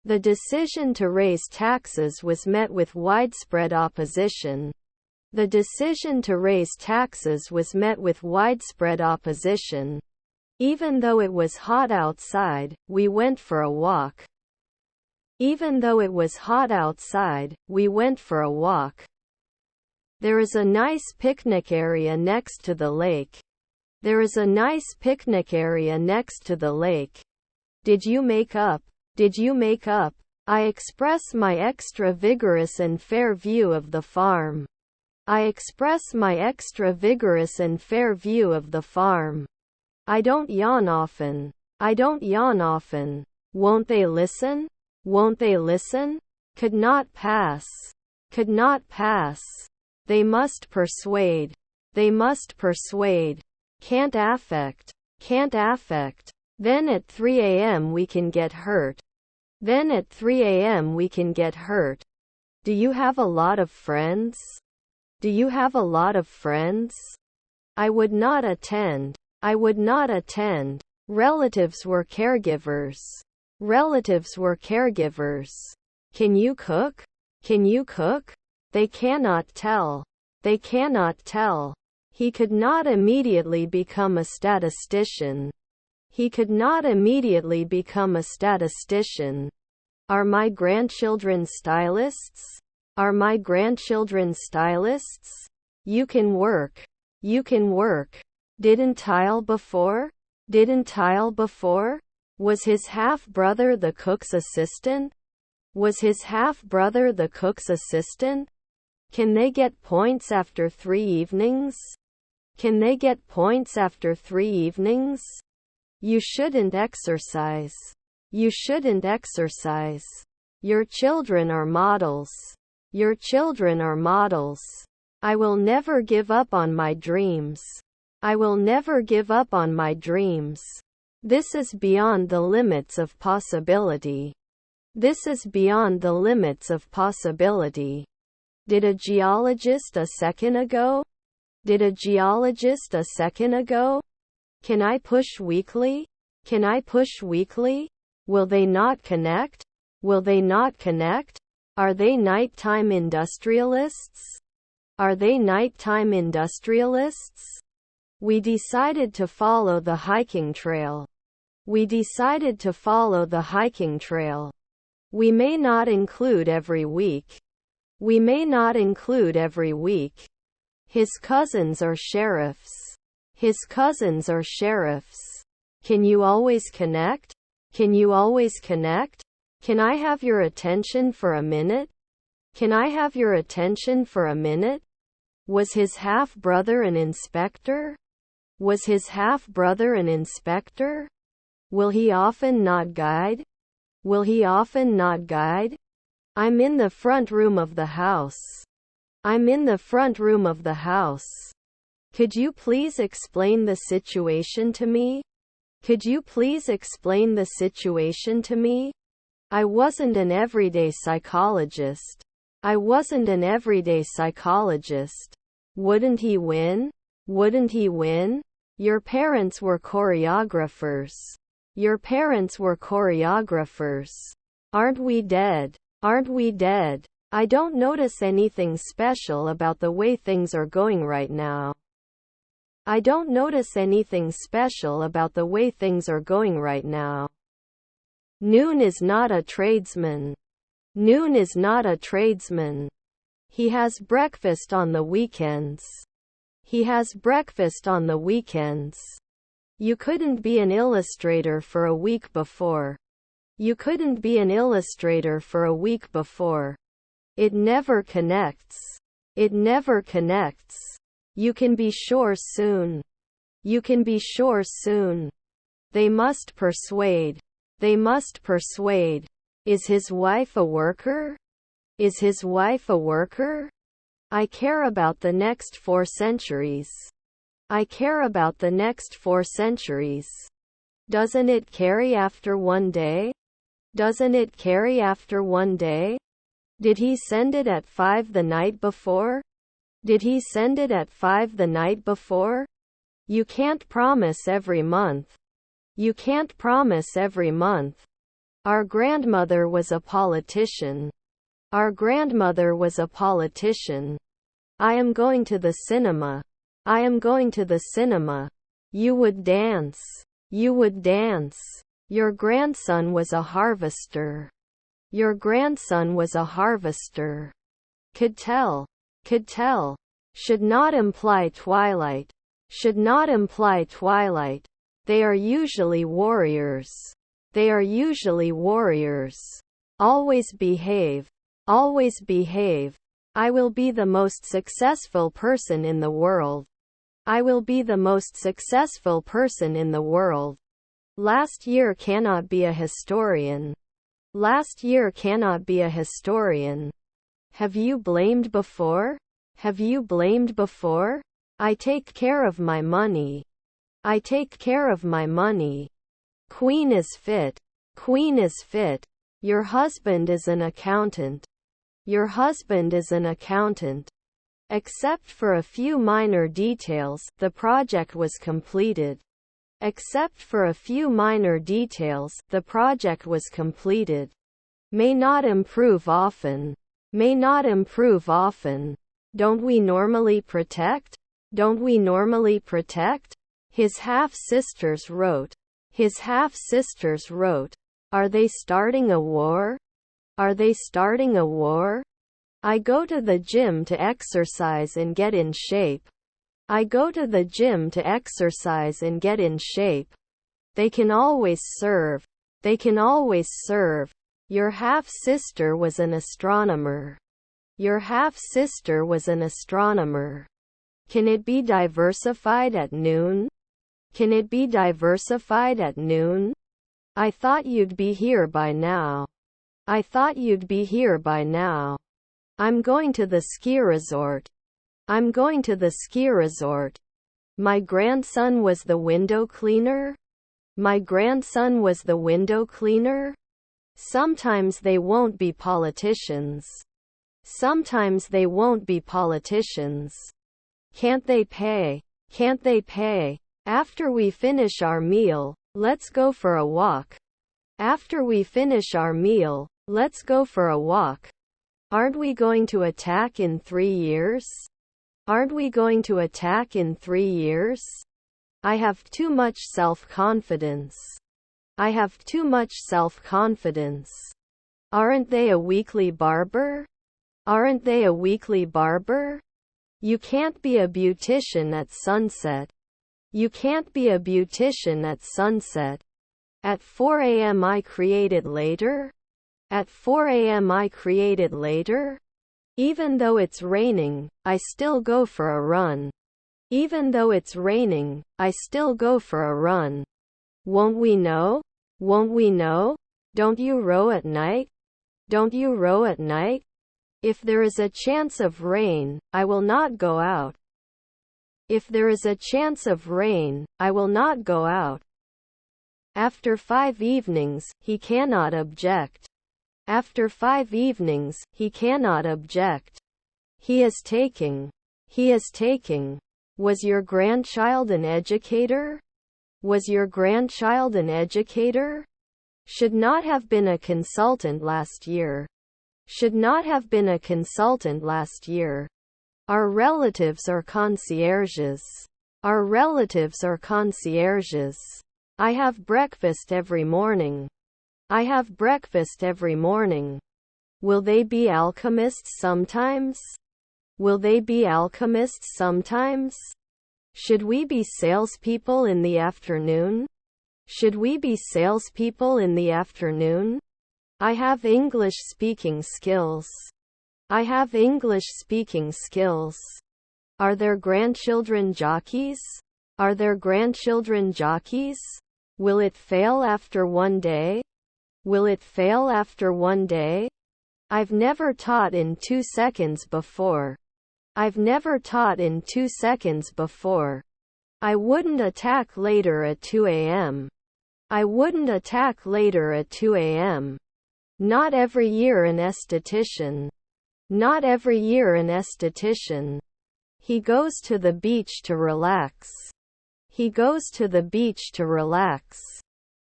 The decision to raise taxes was met with widespread opposition. The decision to raise taxes was met with widespread opposition. Even though it was hot outside, we went for a walk. Even though it was hot outside, we went for a walk. There is a nice picnic area next to the lake. There is a nice picnic area next to the lake. Did you make up? Did you make up? I express my extra vigorous and fair view of the farm. I express my extra vigorous and fair view of the farm. I don't yawn often. I don't yawn often. Won't they listen? Won't they listen? Could not pass. Could not pass. They must persuade. They must persuade. Can't affect. Can't affect. Then at 3 a.m. we can get hurt. Then at 3 a.m. we can get hurt. Do you have a lot of friends? Do you have a lot of friends? I would not attend. I would not attend. Relatives were caregivers. Relatives were caregivers. Can you cook? Can you cook? They cannot tell. They cannot tell. He could not immediately become a statistician. He could not immediately become a statistician. Are my grandchildren stylists? Are my grandchildren stylists? You can work. You can work. Didn't tile before? Didn't tile before? Was his half-brother the cook's assistant? Was his half-brother the cook's assistant? Can they get points after 3 evenings? Can they get points after 3 evenings? You shouldn't exercise. You shouldn't exercise. Your children are models. Your children are models. I will never give up on my dreams. I will never give up on my dreams. This is beyond the limits of possibility. This is beyond the limits of possibility. Did a geologist a second ago? Did a geologist a second ago? Can I push weekly? Can I push weekly? Will they not connect? Will they not connect? Are they nighttime industrialists? Are they nighttime industrialists? We decided to follow the hiking trail. We decided to follow the hiking trail. We may not include every week. We may not include every week. His cousins are sheriffs. His cousins are sheriffs. Can you always connect? Can you always connect? Can I have your attention for a minute? Can I have your attention for a minute? Was his half-brother an inspector? Was his half-brother an inspector? Will he often not guide? Will he often not guide? I'm in the front room of the house. I'm in the front room of the house. Could you please explain the situation to me? Could you please explain the situation to me? I wasn't an everyday psychologist. I wasn't an everyday psychologist. Wouldn't he win? Wouldn't he win? Your parents were choreographers. Your parents were choreographers. Aren't we dead? Aren't we dead? I don't notice anything special about the way things are going right now. I don't notice anything special about the way things are going right now. Noon is not a tradesman. Noon is not a tradesman. He has breakfast on the weekends. He has breakfast on the weekends. You couldn't be an illustrator for a week before. You couldn't be an illustrator for a week before. It never connects. It never connects. You can be sure soon. You can be sure soon. They must persuade. They must persuade. Is his wife a worker? Is his wife a worker? I care about the next 4 centuries. I care about the next 4 centuries. Doesn't it carry after one day? Doesn't it carry after one day? Did he send it at 5 the night before? Did he send it at 5 the night before? You can't promise every month. You can't promise every month. Our grandmother was a politician. Our grandmother was a politician. I am going to the cinema. I am going to the cinema. You would dance. You would dance. Your grandson was a harvester. Your grandson was a harvester. Could tell. Could tell. Should not imply twilight. Should not imply twilight. They are usually warriors. They are usually warriors. Always behave. Always behave. I will be the most successful person in the world. I will be the most successful person in the world. Last year cannot be a historian. Last year cannot be a historian. Have you blamed before? Have you blamed before? I take care of my money. I take care of my money. Queen is fit. Queen is fit. Your husband is an accountant. Your husband is an accountant. Except for a few minor details, the project was completed. Except for a few minor details, the project was completed. May not improve often. May not improve often. Don't we normally protect? Don't we normally protect? His half-sisters wrote. His half-sisters wrote. Are they starting a war? Are they starting a war? I go to the gym to exercise and get in shape. I go to the gym to exercise and get in shape. They can always serve. They can always serve. Your half-sister was an astronomer. Your half-sister was an astronomer. Can it be diversified at noon? Can it be diversified at noon? I thought you'd be here by now. I thought you'd be here by now. I'm going to the ski resort. I'm going to the ski resort. My grandson was the window cleaner. My grandson was the window cleaner. Sometimes they won't be politicians. Sometimes they won't be politicians. Can't they pay? Can't they pay? After we finish our meal, let's go for a walk. After we finish our meal, let's go for a walk. Aren't we going to attack in 3 years? Aren't we going to attack in 3 years? I have too much self-confidence. I have too much self-confidence. Aren't they a weekly barber? Aren't they a weekly barber? You can't be a beautician at sunset. You can't be a beautician at sunset. At 4 a.m. I created later. At 4 a.m. I created later. Even though it's raining, I still go for a run. Even though it's raining, I still go for a run. Won't we know? Won't we know? Don't you row at night? Don't you row at night? If there is a chance of rain, I will not go out. If there is a chance of rain, I will not go out. After 5 evenings, he cannot object. After 5 evenings, he cannot object. He is taking. He is taking. Was your grandchild an educator? Was your grandchild an educator? Should not have been a consultant last year. Should not have been a consultant last year. Our relatives are concierges. Our relatives are concierges. I have breakfast every morning. I have breakfast every morning. Will they be alchemists sometimes? Will they be alchemists sometimes? Should we be salespeople in the afternoon? Should we be salespeople in the afternoon? I have English speaking skills. I have English speaking skills. Are their grandchildren jockeys? Are their grandchildren jockeys? Will it fail after 1 day? Will it fail after 1 day? I've never taught in 2 seconds before. I've never taught in 2 seconds before. I wouldn't attack later at 2 a.m. I wouldn't attack later at 2 a.m. Not every year an esthetician. Not every year an esthetician. He goes to the beach to relax. He goes to the beach to relax.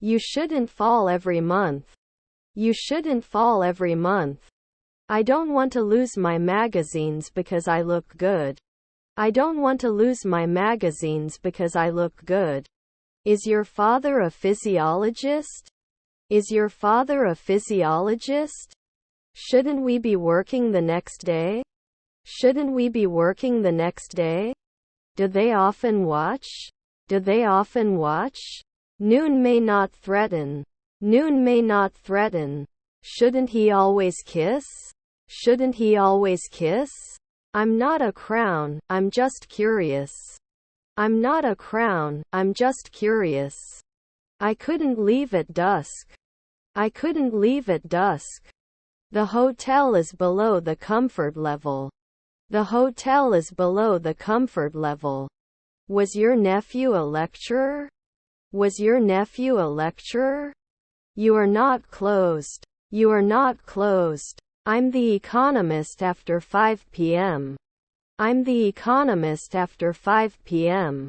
You shouldn't fall every month. You shouldn't fall every month. I don't want to lose my magazines because I look good. I don't want to lose my magazines because I look good. Is your father a physiologist? Is your father a physiologist? Shouldn't we be working the next day? Shouldn't we be working the next day? Do they often watch? Do they often watch? Noon may not threaten. Noon may not threaten. Shouldn't he always kiss? Shouldn't he always kiss? I'm not a crown, I'm just curious. I'm not a crown, I'm just curious. I couldn't leave at dusk. I couldn't leave at dusk. The hotel is below the comfort level. The hotel is below the comfort level. Was your nephew a lecturer? Was your nephew a lecturer? You are not closed. You are not closed. I'm the economist after 5 p.m. I'm the economist after 5 p.m.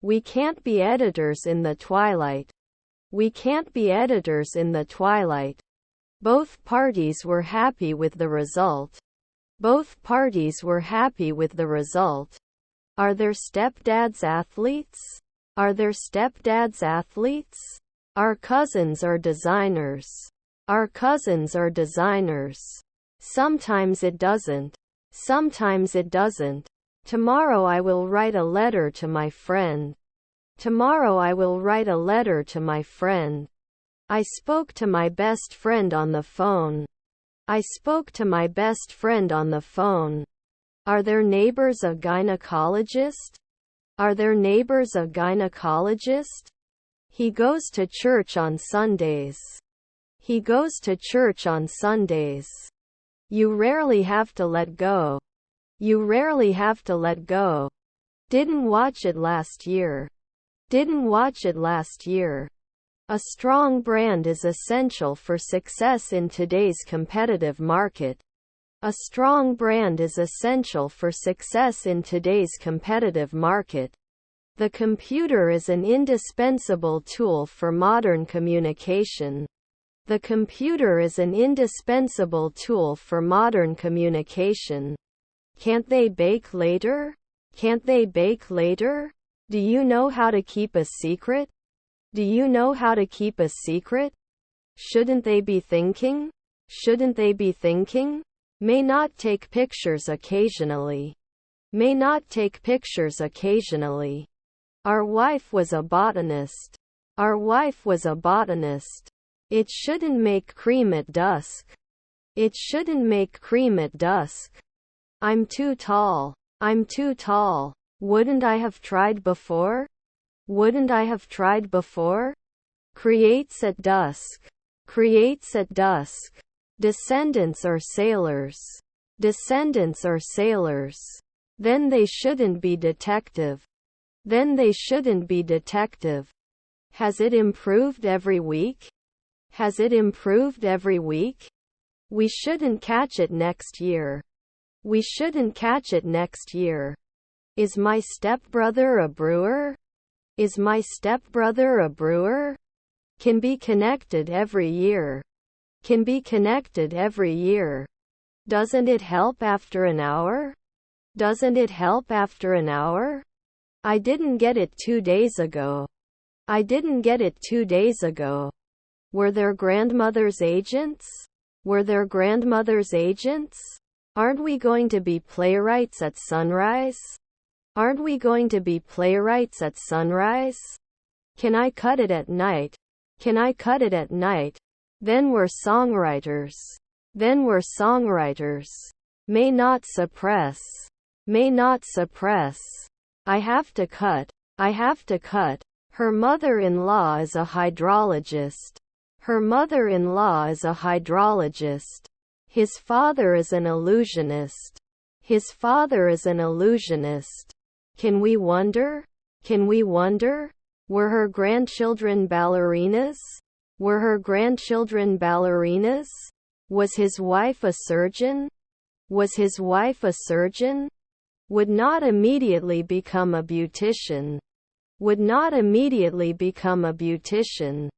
We can't be editors in the twilight. We can't be editors in the twilight. Both parties were happy with the result. Both parties were happy with the result. Are their stepdads athletes? Are their stepdads athletes? Our cousins are designers. Our cousins are designers. Sometimes it doesn't. Sometimes it doesn't. Tomorrow I will write a letter to my friend. Tomorrow I will write a letter to my friend. I spoke to my best friend on the phone. I spoke to my best friend on the phone. Are their neighbors a gynecologist? Are their neighbors a gynecologist? He goes to church on Sundays. He goes to church on Sundays. You rarely have to let go. You rarely have to let go. Didn't watch it last year. Didn't watch it last year. A strong brand is essential for success in today's competitive market. A strong brand is essential for success in today's competitive market. The computer is an indispensable tool for modern communication. The computer is an indispensable tool for modern communication. Can't they bake later? Can't they bake later? Do you know how to keep a secret? Do you know how to keep a secret? Shouldn't they be thinking? Shouldn't they be thinking? May not take pictures occasionally. May not take pictures occasionally. Our wife was a botanist. Our wife was a botanist. It shouldn't make cream at dusk. It shouldn't make cream at dusk. I'm too tall. I'm too tall. Wouldn't I have tried before? Wouldn't I have tried before? Creates at dusk. Creates at dusk. Descendants are sailors. Descendants are sailors. Then they shouldn't be detective. Then they shouldn't be detective. Has it improved every week? Has it improved every week? We shouldn't catch it next year. We shouldn't catch it next year. Is my stepbrother a brewer? Is my stepbrother a brewer? Can be connected every year. Can be connected every year. Doesn't it help after an hour? Doesn't it help after an hour? I didn't get it 2 days ago. I didn't get it 2 days ago. Were their grandmother's agents? Were their grandmother's agents? Aren't we going to be playwrights at sunrise? Aren't we going to be playwrights at sunrise? Can I cut it at night? Can I cut it at night? Then we're songwriters. Then we're songwriters. May not suppress. May not suppress. I have to cut. I have to cut. Her mother-in-law is a hydrologist. Her mother-in-law is a hydrologist. His father is an illusionist. His father is an illusionist. Can we wonder? Can we wonder? Were her grandchildren ballerinas? Were her grandchildren ballerinas? Was his wife a surgeon? Was his wife a surgeon? Would not immediately become a beautician. Would not immediately become a beautician.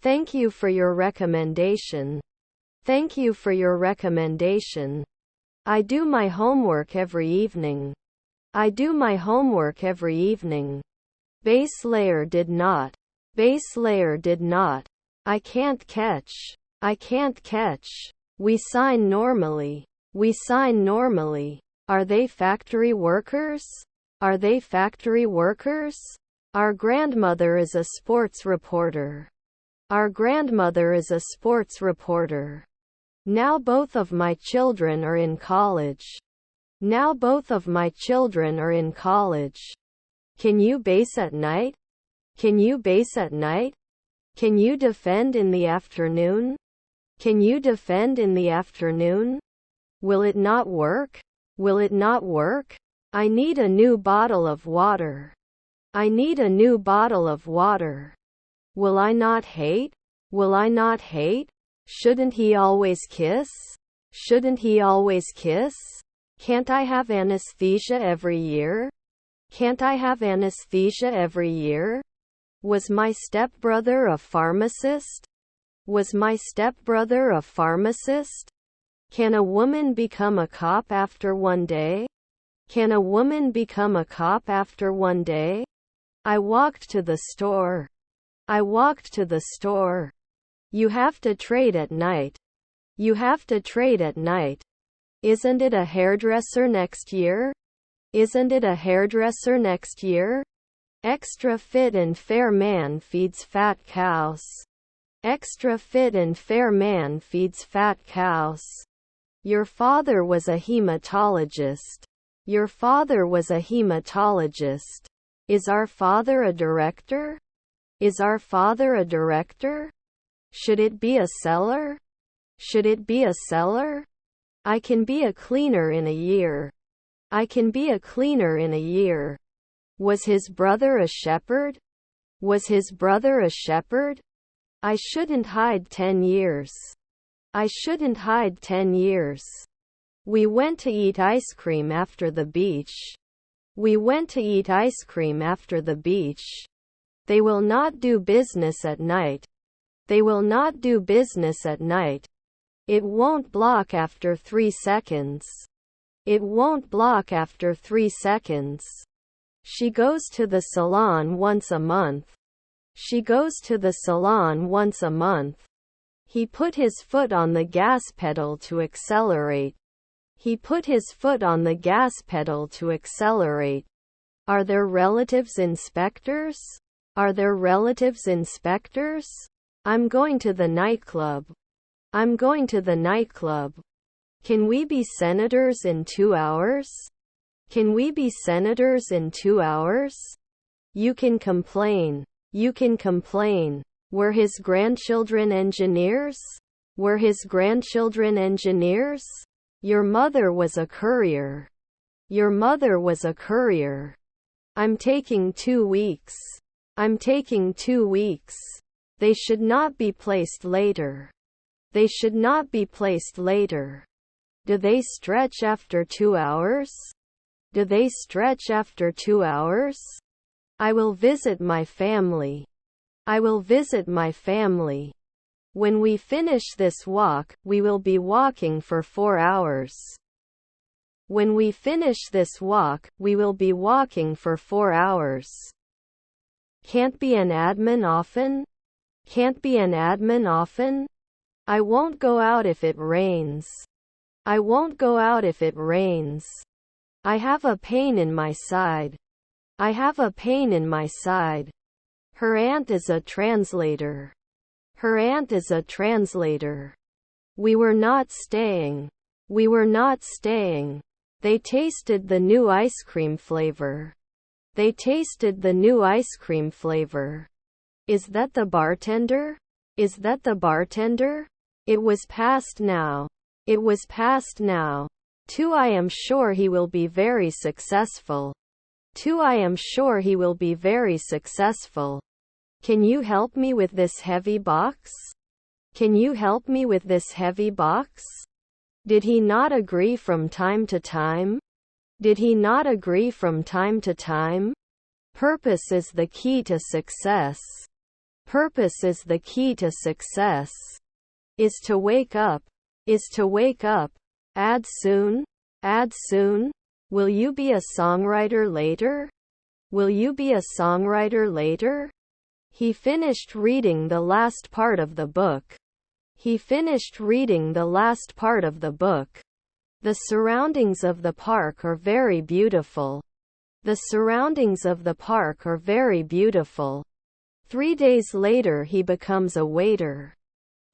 Thank you for your recommendation. Thank you for your recommendation. I do my homework every evening. I do my homework every evening. Base layer did not. Base layer did not. I can't catch. I can't catch. We sign normally. We sign normally. Are they factory workers? Are they factory workers? Our grandmother is a sports reporter. Our grandmother is a sports reporter. Now both of my children are in college. Now both of my children are in college. Can you base at night? Can you base at night? Can you defend in the afternoon? Can you defend in the afternoon? Will it not work? Will it not work? I need a new bottle of water. I need a new bottle of water. Will I not hate? Will I not hate? Shouldn't he always kiss? Shouldn't he always kiss? Can't I have anesthesia every year? Can't I have anesthesia every year? Was my stepbrother a pharmacist? Was my stepbrother a pharmacist? Can a woman become a cop after one day? Can a woman become a cop after one day? I walked to the store. I walked to the store. You have to trade at night. You have to trade at night. Isn't it a hairdresser next year? Isn't it a hairdresser next year? Extra fit and fair man feeds fat cows. Extra fit and fair man feeds fat cows. Your father was a hematologist. Your father was a hematologist. Is our father a director? Is our father a director? Should it be a seller? Should it be a seller? I can be a cleaner in a year. I can be a cleaner in a year. Was his brother a shepherd? Was his brother a shepherd? I shouldn't hide 10 years. I shouldn't hide 10 years. We went to eat ice cream after the beach. We went to eat ice cream after the beach. They will not do business at night. They will not do business at night. It won't block after 3 seconds. It won't block after 3 seconds. She goes to the salon once a month. She goes to the salon once a month. He put his foot on the gas pedal to accelerate. He put his foot on the gas pedal to accelerate. Are there relatives inspectors? Are there relatives inspectors? I'm going to the nightclub. I'm going to the nightclub. Can we be senators in 2 hours? Can we be senators in 2 hours? You can complain. You can complain. Were his grandchildren engineers? Were his grandchildren engineers? Your mother was a courier. Your mother was a courier. I'm taking 2 weeks. I'm taking 2 weeks. They should not be placed later. They should not be placed later. Do they stretch after 2 hours? Do they stretch after 2 hours? I will visit my family. I will visit my family. When we finish this walk, we will be walking for 4 hours. When we finish this walk, we will be walking for 4 hours. Can't be an admin often? Can't be an admin often? I won't go out if it rains. I won't go out if it rains. I have a pain in my side. I have a pain in my side. Her aunt is a translator. Her aunt is a translator. We were not staying. We were not staying. They tasted the new ice cream flavor. They tasted the new ice cream flavor. Is that the bartender? Is that the bartender? It was past now. It was past now. 2 I am sure he will be very successful. 2 I am sure he will be very successful. Can you help me with this heavy box? Can you help me with this heavy box? Did he not agree from time to time? Did he not agree from time to time? Purpose is the key to success. Purpose is the key to success. Is to wake up. Is to wake up. Add soon. Add soon. Will you be a songwriter later? Will you be a songwriter later? He finished reading the last part of the book. He finished reading the last part of the book. The surroundings of the park are very beautiful. The surroundings of the park are very beautiful. 3 days later he becomes a waiter.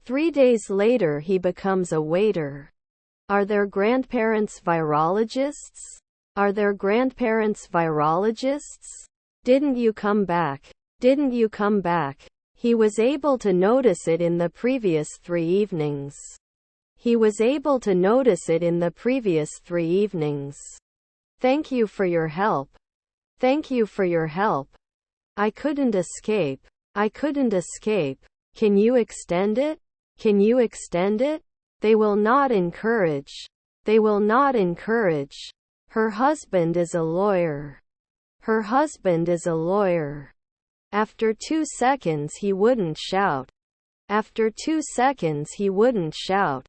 3 days later he becomes a waiter. Are their grandparents virologists? Are their grandparents virologists? Didn't you come back? Didn't you come back? He was able to notice it in the previous 3 evenings. He was able to notice it in the previous 3 evenings. Thank you for your help. Thank you for your help. I couldn't escape. I couldn't escape. Can you extend it? Can you extend it? They will not encourage. They will not encourage. Her husband is a lawyer. Her husband is a lawyer. After 2 seconds he wouldn't shout. After 2 seconds he wouldn't shout.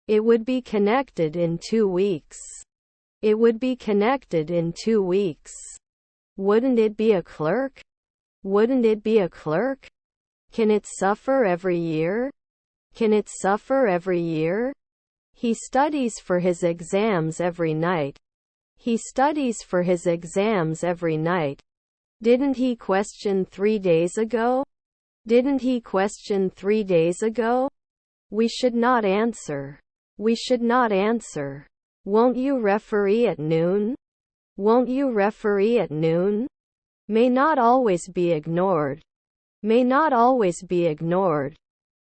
It would be connected in 2 weeks. It would be connected in 2 weeks. Wouldn't it be a clerk? Wouldn't it be a clerk? Can it suffer every year? Can it suffer every year? He studies for his exams every night. He studies for his exams every night. Didn't he question 3 days ago? Didn't he question 3 days ago? We should not answer. We should not answer. Won't you referee at noon? Won't you referee at noon? May not always be ignored. May not always be ignored.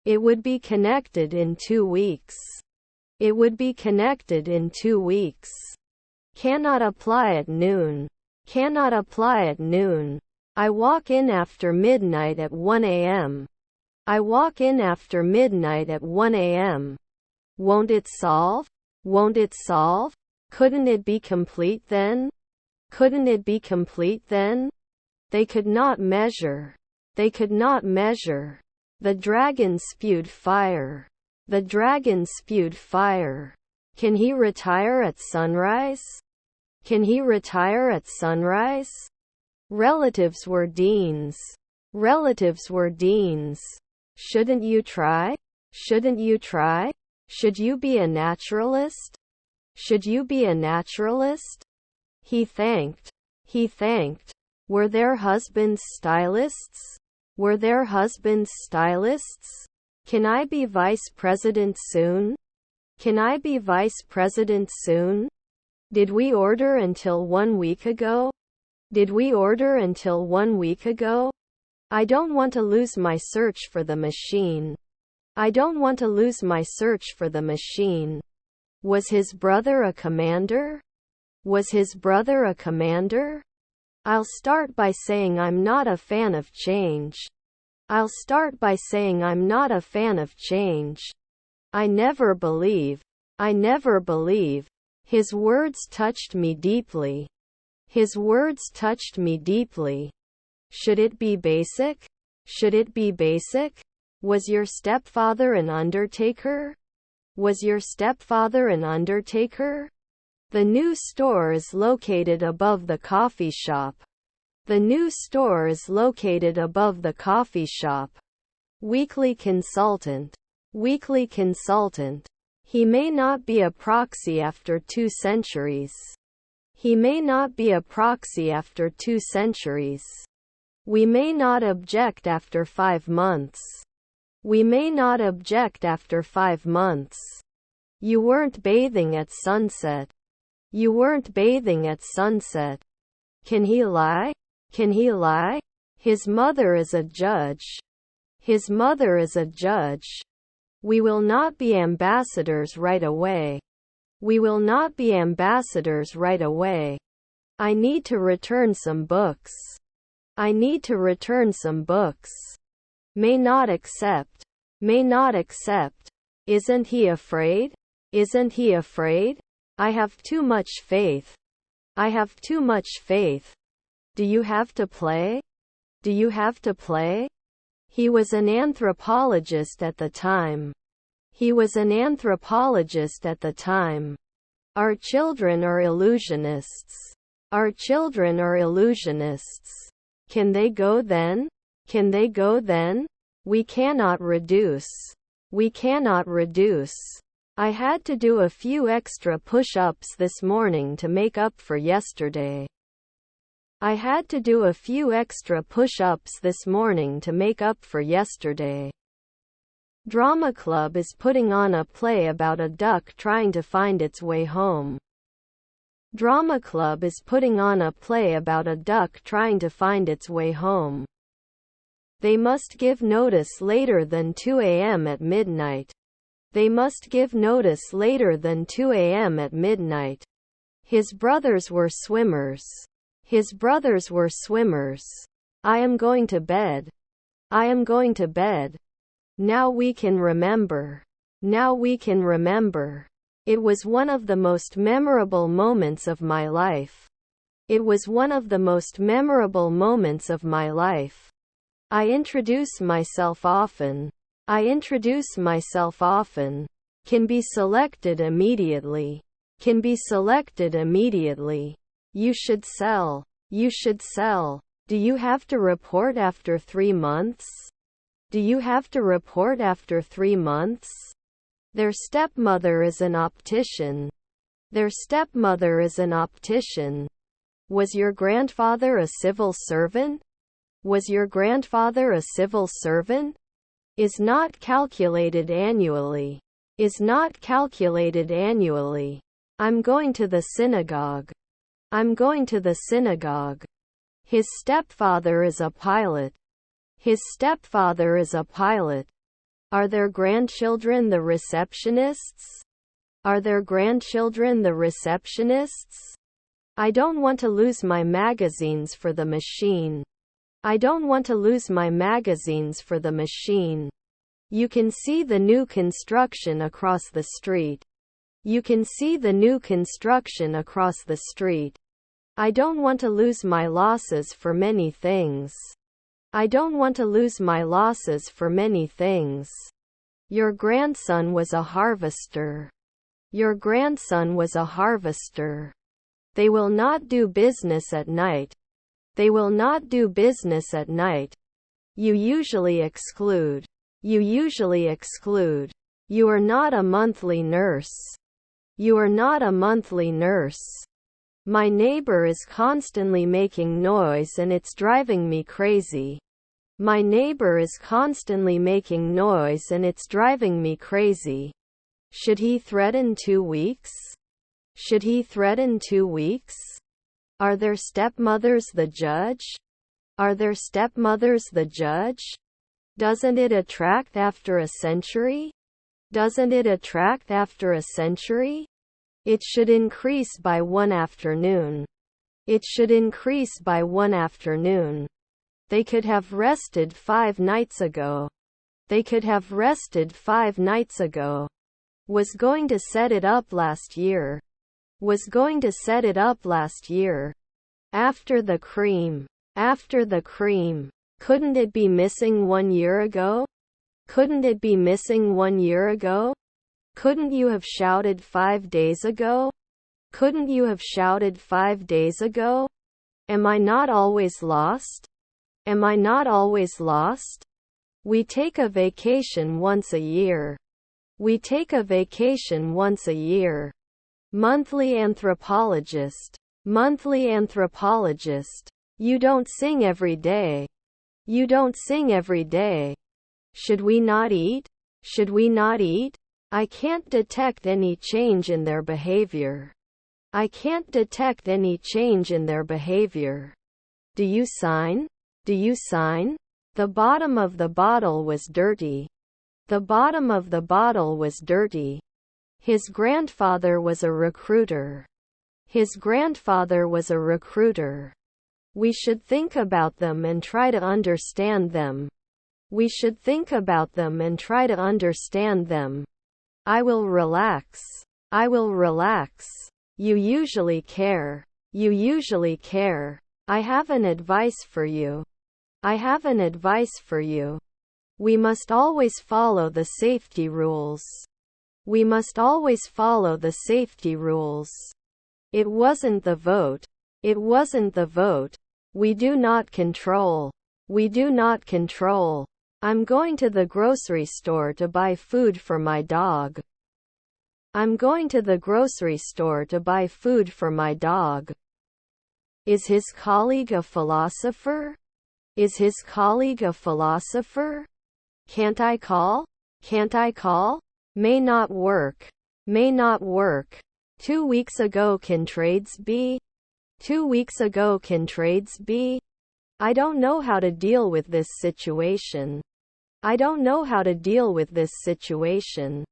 It would be connected in 2 weeks. It would be connected in 2 weeks. Cannot apply at noon. Cannot apply at noon. I walk in after midnight at 1 a.m. I walk in after midnight at 1 a.m. Won't it solve? Won't it solve? Couldn't it be complete then? Couldn't it be complete then? They could not measure. They could not measure. The dragon spewed fire. The dragon spewed fire. Can he retire at sunrise? Can he retire at sunrise? Relatives were deans. Relatives were deans. Shouldn't you try? Shouldn't you try? Should you be a naturalist? Should you be a naturalist? He thanked. He thanked. Were their husbands stylists? Were their husbands stylists? Can I be vice president soon? Can I be vice president soon? Did we order until 1 week ago? Did we order until 1 week ago? I don't want to lose my search for the machine. I don't want to lose my search for the machine. Was his brother a commander? Was his brother a commander? I'll start by saying I'm not a fan of change. I'll start by saying I'm not a fan of change. I never believe. I never believe. His words touched me deeply. His words touched me deeply. Should it be basic? Should it be basic? Was your stepfather an undertaker? Was your stepfather an undertaker? The new store is located above the coffee shop. The new store is located above the coffee shop. Weekly consultant. Weekly consultant. He may not be a proxy after 2 centuries. He may not be a proxy after 2 centuries. We may not object after 5 months. We may not object after 5 months. You weren't bathing at sunset. You weren't bathing at sunset. Can he lie? Can he lie? His mother is a judge. His mother is a judge. We will not be ambassadors right away. We will not be ambassadors right away. I need to return some books. I need to return some books. May not accept. May not accept. Isn't he afraid? Isn't he afraid? I have too much faith. I have too much faith. Do you have to play? Do you have to play? He was an anthropologist at the time. He was an anthropologist at the time. Our children are illusionists. Our children are illusionists. Can they go then? Can they go then? We cannot reduce. We cannot reduce. I had to do a few extra push-ups this morning to make up for yesterday. I had to do a few extra push-ups this morning to make up for yesterday. Drama Club is putting on a play about a duck trying to find its way home. Drama Club is putting on a play about a duck trying to find its way home. They must give notice later than 2 a.m. at midnight. They must give notice later than 2 a.m. at midnight. His brothers were swimmers. His brothers were swimmers. I am going to bed. I am going to bed. Now we can remember. Now we can remember. It was one of the most memorable moments of my life. It was one of the most memorable moments of my life. I introduce myself often. I introduce myself often. Can be selected immediately. Can be selected immediately. You should sell. You should sell. Do you have to report after 3 months? Do you have to report after 3 months? Their stepmother is an optician. Their stepmother is an optician. Was your grandfather a civil servant? Was your grandfather a civil servant? Is not calculated annually. Is not calculated annually. I'm going to the synagogue. I'm going to the synagogue. His stepfather is a pilot. His stepfather is a pilot. Are their grandchildren the receptionists? Are their grandchildren the receptionists? I don't want to lose my magazines for the machine. I don't want to lose my magazines for the machine. You can see the new construction across the street. You can see the new construction across the street. I don't want to lose my losses for many things. I don't want to lose my losses for many things. Your grandson was a harvester. Your grandson was a harvester. They will not do business at night. They will not do business at night. You usually exclude. You usually exclude. You are not a monthly nurse. You are not a monthly nurse. My neighbor is constantly making noise and it's driving me crazy. My neighbor is constantly making noise and it's driving me crazy. Should he threaten 2 weeks? Should he threaten 2 weeks? Are their stepmothers the judge? Are their stepmothers the judge? Doesn't it attract after a century? Doesn't it attract after a century? It should increase by 1 afternoon. It should increase by 1 afternoon. They could have rested 5 nights ago. They could have rested 5 nights ago. Was going to set it up last year. Was going to set it up last year. After the cream. After the cream. Couldn't it be missing 1 year ago? Couldn't it be missing 1 year ago? Couldn't you have shouted 5 days ago? Couldn't you have shouted 5 days ago? Am I not always lost? Am I not always lost? We take a vacation once a year. We take a vacation once a year. Monthly anthropologist. Monthly anthropologist. You don't sing every day. You don't sing every day. Should we not eat? Should we not eat? I can't detect any change in their behavior. I can't detect any change in their behavior. Do you sign? Do you sign? The bottom of the bottle was dirty. The bottom of the bottle was dirty. His grandfather was a recruiter. His grandfather was a recruiter. We should think about them and try to understand them. We should think about them and try to understand them. I will relax. I will relax. You usually care. You usually care. I have an advice for you. I have an advice for you. We must always follow the safety rules. We must always follow the safety rules. It wasn't the vote. It wasn't the vote. We do not control. We do not control. I'm going to the grocery store to buy food for my dog. I'm going to the grocery store to buy food for my dog. Is his colleague a philosopher? Is his colleague a philosopher? Can't I call? Can't I call? May not work. May not work. 2 weeks ago. Can trades be? 2 weeks ago. Can trades be? I don't know how to deal with this situation. I don't know how to deal with this situation.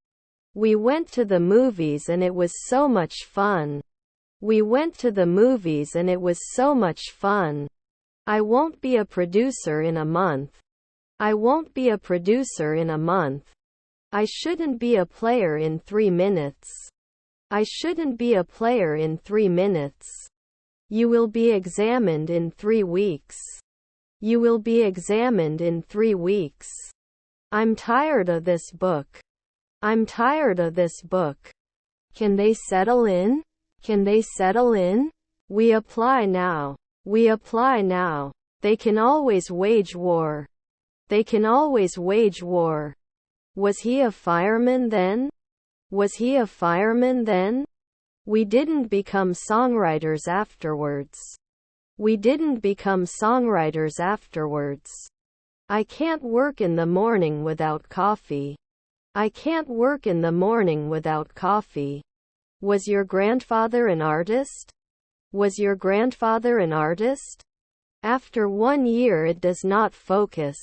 We went to the movies and it was so much fun. We went to the movies and it was so much fun. I won't be a producer in a month. I won't be a producer in a month. I shouldn't be a player in 3 minutes. I shouldn't be a player in 3 minutes. You will be examined in 3 weeks. You will be examined in 3 weeks. I'm tired of this book. I'm tired of this book. Can they settle in? Can they settle in? We apply now. We apply now. They can always wage war. They can always wage war. Was he a fireman then? Was he a fireman then? We didn't become songwriters afterwards. We didn't become songwriters afterwards. I can't work in the morning without coffee. I can't work in the morning without coffee. Was your grandfather an artist? Was your grandfather an artist? After 1 year it does not focus.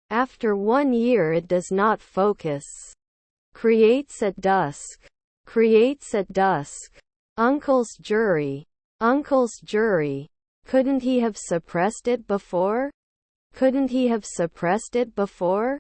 After 1 year it does not focus. Creates at dusk. Creates at dusk. Uncle's jury. Uncle's jury. Couldn't he have suppressed it before? Couldn't he have suppressed it before?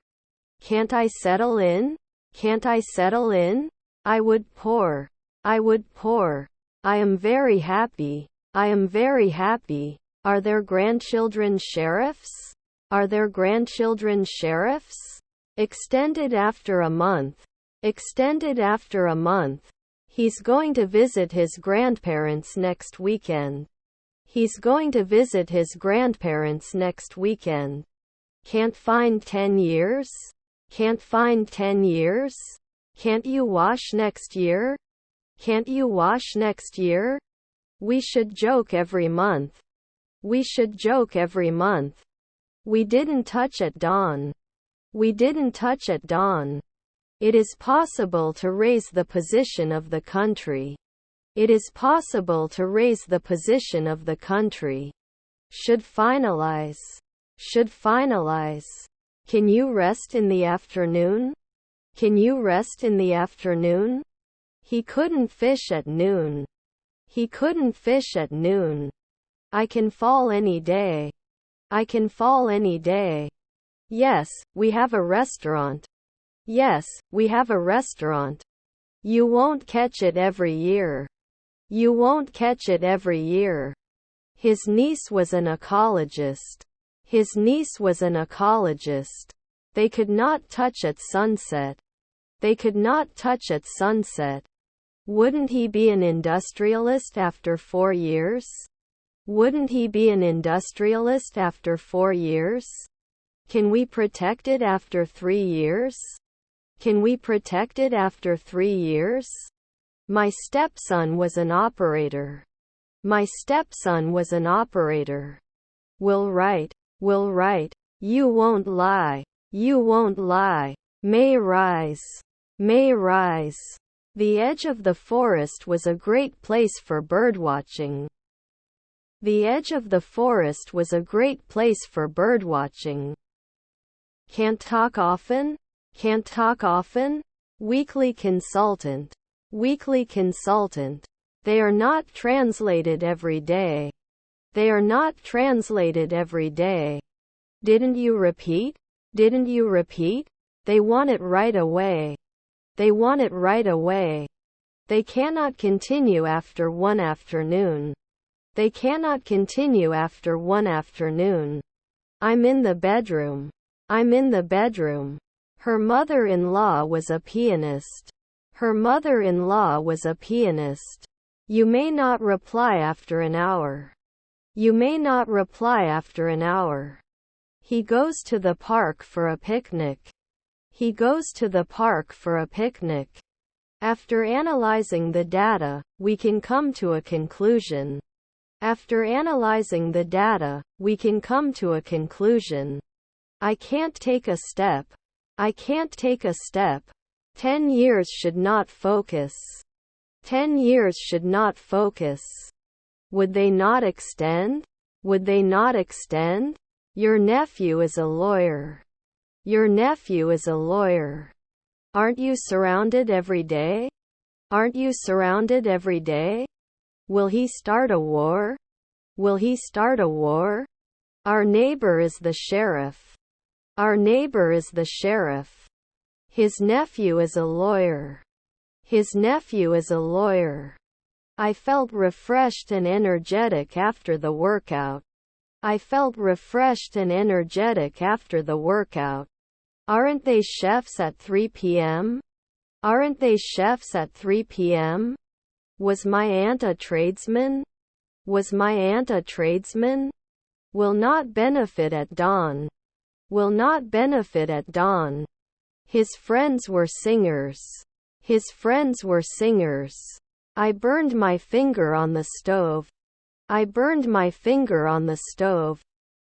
Can't I settle in? Can't I settle in? I would pour. I would pour. I am very happy. I am very happy. Are there grandchildren sheriffs? Are there grandchildren sheriffs? Extended after a month. Extended after a month. He's going to visit his grandparents next weekend. He's going to visit his grandparents next weekend. Can't find 10 years? Can't find 10 years? Can't you wash next year? Can't you wash next year? We should joke every month. We should joke every month. We didn't touch at dawn. We didn't touch at dawn. It is possible to raise the position of the country. It is possible to raise the position of the country. Should finalize. Should finalize. Can you rest in the afternoon? Can you rest in the afternoon? He couldn't fish at noon. He couldn't fish at noon. I can fall any day. I can fall any day. Yes, we have a restaurant. Yes, we have a restaurant. You won't catch it every year. You won't catch it every year. His niece was an ecologist. His niece was an ecologist. They could not touch at sunset. They could not touch at sunset. Wouldn't he be an industrialist after 4 years? Wouldn't he be an industrialist after 4 years? Can we protect it after 3 years? Can we protect it after 3 years? My stepson was an operator. My stepson was an operator. Will write. Will write. You won't lie. You won't lie. May rise. May rise. The edge of the forest was a great place for birdwatching. The edge of the forest was a great place for birdwatching. Can't talk often? Can't talk often? Weekly consultant. Weekly consultant. They are not translated every day. They are not translated every day. Didn't you repeat? Didn't you repeat? They want it right away. They want it right away. They cannot continue after one afternoon. They cannot continue after one afternoon. I'm in the bedroom. I'm in the bedroom. Her mother-in-law was a pianist. Her mother-in-law was a pianist. You may not reply after an hour. You may not reply after an hour. He goes to the park for a picnic. He goes to the park for a picnic. After analyzing the data, we can come to a conclusion. After analyzing the data, we can come to a conclusion. I can't take a step. I can't take a step. 10 years should not focus. 10 years should not focus. Would they not extend? Would they not extend? Your nephew is a lawyer. Your nephew is a lawyer. Aren't you surrounded every day? Aren't you surrounded every day? Will he start a war? Will he start a war? Our neighbor is the sheriff. Our neighbor is the sheriff. His nephew is a lawyer. His nephew is a lawyer. I felt refreshed and energetic after the workout. I felt refreshed and energetic after the workout. Aren't they chefs at 3 p.m.? Aren't they chefs at 3 p.m.? Was my aunt a tradesman? Was my aunt a tradesman? Will not benefit at dawn. Will not benefit at dawn. His friends were singers. His friends were singers. I burned my finger on the stove. I burned my finger on the stove.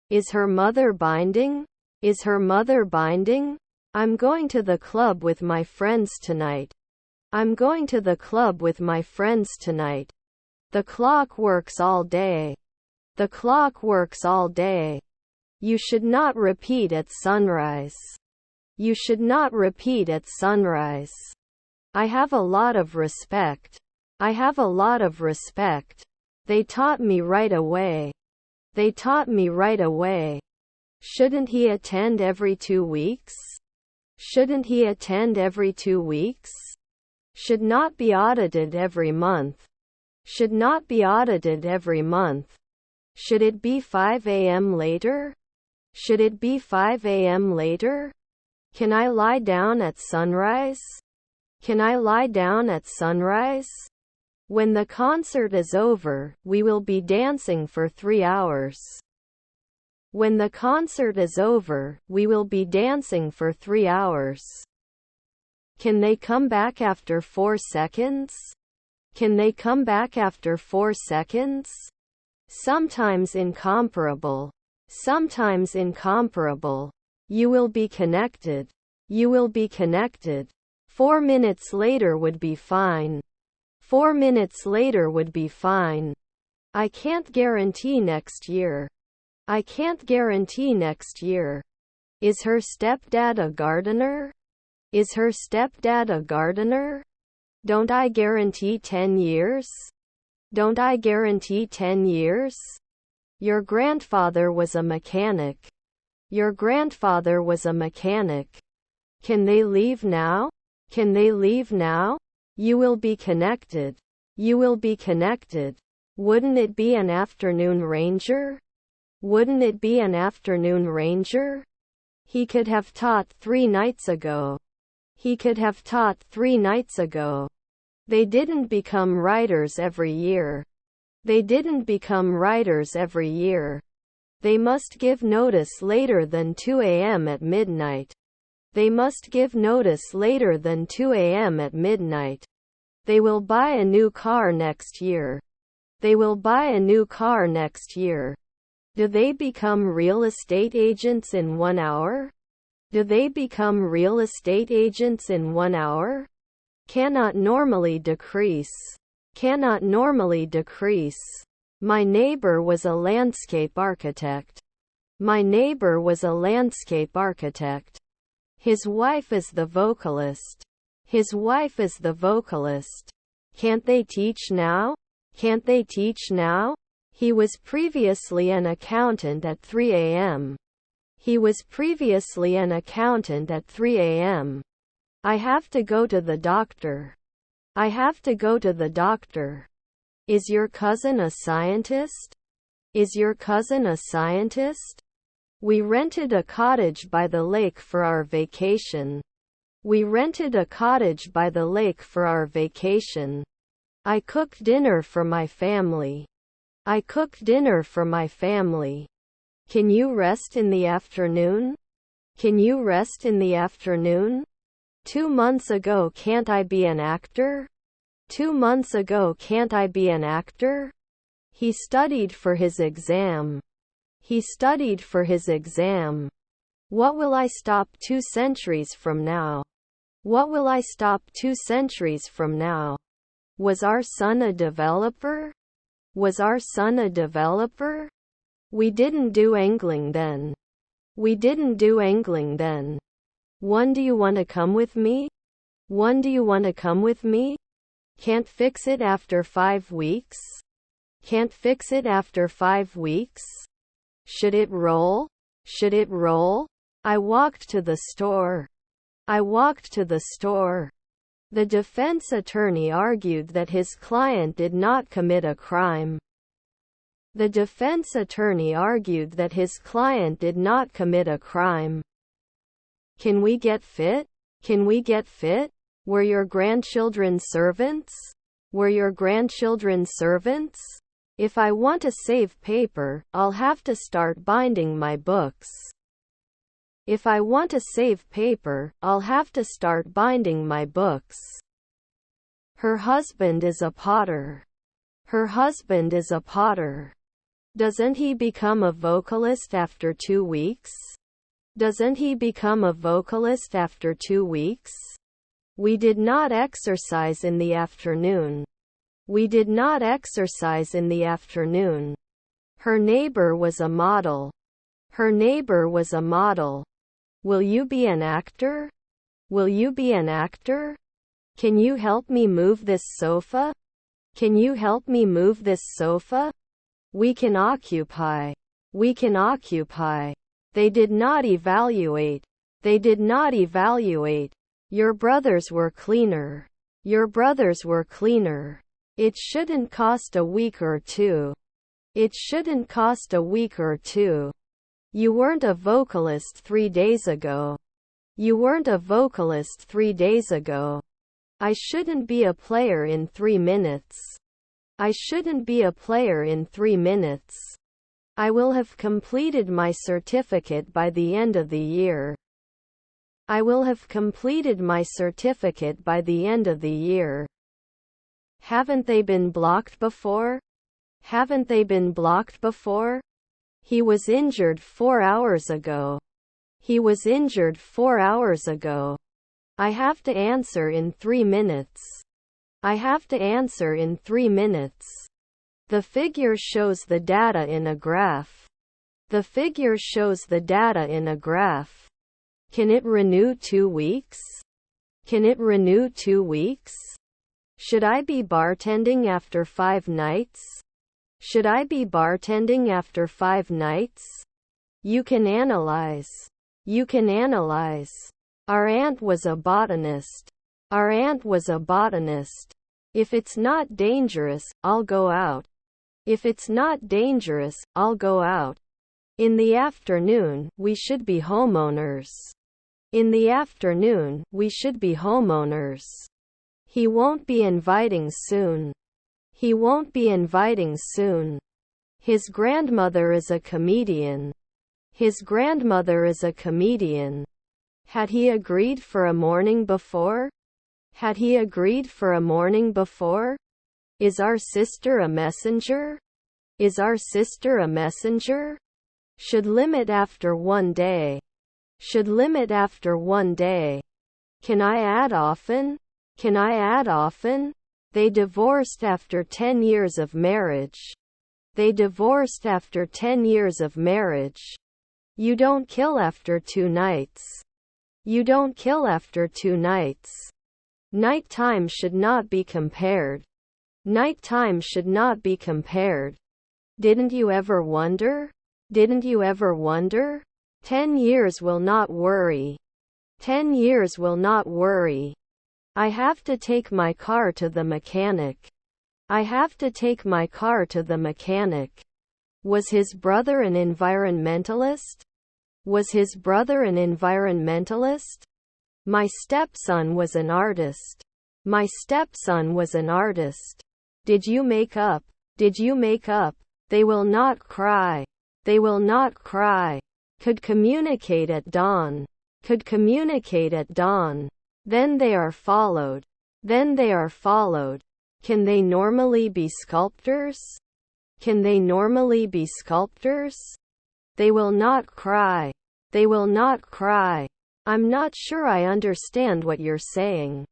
Is her mother binding? Is her mother binding? I'm going to the club with my friends tonight. I'm going to the club with my friends tonight. The clock works all day. The clock works all day. You should not repeat at sunrise. You should not repeat at sunrise. I have a lot of respect. I have a lot of respect. They taught me right away. They taught me right away. Shouldn't he attend every 2 weeks? Shouldn't he attend every 2 weeks? Should not be audited every month. Should not be audited every month. Should it be 5 a.m. later? Should it be 5 a.m. later? Can I lie down at sunrise? Can I lie down at sunrise? When the concert is over, we will be dancing for 3 hours. When the concert is over, we will be dancing for 3 hours. Can they come back after 4 seconds? Can they come back after 4 seconds? Sometimes incomparable. Sometimes incomparable. You will be connected. You will be connected. 4 minutes later would be fine. 4 minutes later would be fine. I can't guarantee next year. I can't guarantee next year. Is her stepdad a gardener? Is her stepdad a gardener? Don't I guarantee 10 years? Don't I guarantee 10 years? Your grandfather was a mechanic. Your grandfather was a mechanic. Can they leave now? Can they leave now? You will be connected. You will be connected. Wouldn't it be an afternoon ranger? Wouldn't it be an afternoon ranger? He could have taught 3 nights ago. He could have taught 3 nights ago. They didn't become writers every year. They didn't become writers every year. They must give notice later than 2 a.m. at midnight. They must give notice later than 2 a.m. at midnight. They will buy a new car next year. They will buy a new car next year. Do they become real estate agents in 1 hour? Do they become real estate agents in 1 hour? Cannot normally decrease. Cannot normally decrease. My neighbor was a landscape architect. My neighbor was a landscape architect. His wife is the vocalist. His wife is the vocalist. Can't they teach now? Can't they teach now? He was previously an accountant at 3 a.m. He was previously an accountant at 3 a.m. I have to go to the doctor. I have to go to the doctor. Is your cousin a scientist? Is your cousin a scientist? We rented a cottage by the lake for our vacation. We rented a cottage by the lake for our vacation. I cooked dinner for my family. I cooked dinner for my family. Can you rest in the afternoon? Can you rest in the afternoon? 2 months ago, can't I be an actor? 2 months ago, can't I be an actor? He studied for his exam. He studied for his exam. What will I stop 2 centuries from now? What will I stop 2 centuries from now? Was our son a developer? Was our son a developer? We didn't do angling then. We didn't do angling then. One, do you want to come with me? One, do you want to come with me? Can't fix it after 5 weeks? Can't fix it after 5 weeks? Should it roll? Should it roll? I walked to the store. I walked to the store. The defense attorney argued that his client did not commit a crime. The defense attorney argued that his client did not commit a crime. Can we get fit? Can we get fit? Were your grandchildren servants? Were your grandchildren servants? If I want to save paper, I'll have to start binding my books. If I want to save paper, I'll have to start binding my books. Her husband is a potter. Her husband is a potter. Doesn't he become a vocalist after 2 weeks? Doesn't he become a vocalist after 2 weeks? We did not exercise in the afternoon. We did not exercise in the afternoon. Her neighbor was a model. Her neighbor was a model. Will you be an actor? Will you be an actor? Can you help me move this sofa? Can you help me move this sofa? We can occupy. We can occupy. They did not evaluate. They did not evaluate. Your brothers were cleaner. Your brothers were cleaner. It shouldn't cost a week or two. It shouldn't cost a week or two. You weren't a vocalist 3 days ago. You weren't a vocalist 3 days ago. I shouldn't be a player in 3 minutes. I shouldn't be a player in 3 minutes. I will have completed my certificate by the end of the year. I will have completed my certificate by the end of the year. Haven't they been blocked before? Haven't they been blocked before? He was injured 4 hours ago. He was injured 4 hours ago. I have to answer in 3 minutes. I have to answer in 3 minutes. The figure shows the data in a graph. The figure shows the data in a graph. Can it renew 2 weeks? Can it renew 2 weeks? Should I be bartending after 5 nights? Should I be bartending after 5 nights? You can analyze. You can analyze. Our aunt was a botanist. Our aunt was a botanist. If it's not dangerous, I'll go out. If it's not dangerous, I'll go out. In the afternoon, we should be homeowners. In the afternoon, we should be homeowners. He won't be inviting soon. He won't be inviting soon. His grandmother is a comedian. His grandmother is a comedian. Had he agreed for a morning before? Had he agreed for a morning before? Is our sister a messenger? Is our sister a messenger? Should limit after 1 day. Should limit after 1 day. Can I add often? Can I add often? They divorced after 10 years of marriage. They divorced after 10 years of marriage. You don't kill after 2 nights. You don't kill after 2 nights. Nighttime should not be compared. Nighttime should not be compared. Didn't you ever wonder? Didn't you ever wonder? 10 years will not worry. 10 years will not worry. I have to take my car to the mechanic. I have to take my car to the mechanic. Was his brother an environmentalist? Was his brother an environmentalist? My stepson was an artist. My stepson was an artist. Did you make up? Did you make up? They will not cry. They will not cry. Could communicate at dawn. Could communicate at dawn. Then they are followed. Then they are followed. Can they normally be sculptors? Can they normally be sculptors? They will not cry. They will not cry. I'm not sure I understand what you're saying.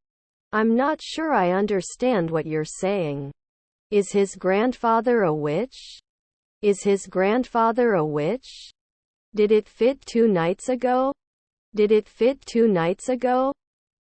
I'm not sure I understand what you're saying. Is his grandfather a witch? Is his grandfather a witch? Did it fit 2 nights ago? Did it fit 2 nights ago?